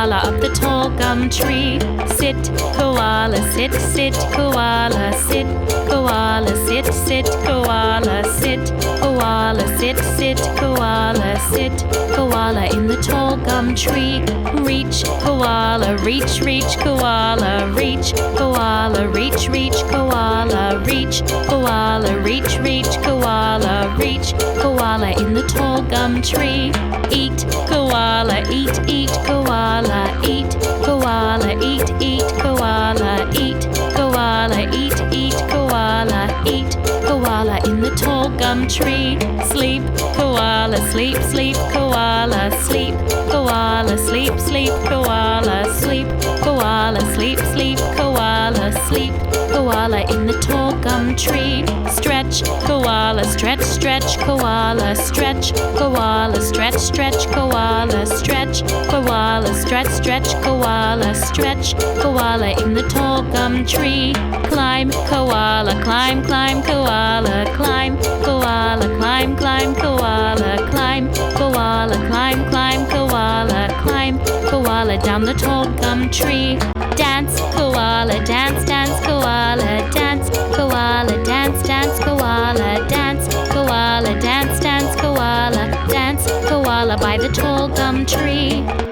koala up the tall gum tree. Sit, koala, sit, sit, koala, sit, koala, sit, sit, koala, sit, koala, sit, sit, koala, sit, koala in the tall gum tree. Reach, koala, reach, reach, koala, reach, koala, reach, reach, koala, reach, koala, reach, reach, koala, reach, koala in the tall gum tree. Eat, koala, eat, eat, koala, eat, koala, eat, eat, koala, eat, koala, eat, eat, koala, eat, koala in the tall gum tree. Sleep, koala, sleep, sleep, koala, sleep, koala, sleep, sleep, koala, sleep, koala, sleep, sleep, koala, sleep, koala in the tall gum tree. Stretch, koala, stretch, stretch, koala, stretch, koala, stretch, stretch, koala, stretch, koala, stretch, stretch, koala, stretch, koala in the tall gum tree. Climb, koala, climb, climb, koala, climb, koala, climb, climb, koala, climb, koala, climb, climb, koala, climb, koala down the tall gum tree. Dance, koala, dance, dance, koala, dance, koala, dance, dance, koala, dance, koala, dance, dance, koala, dance, koala by the tall gum tree.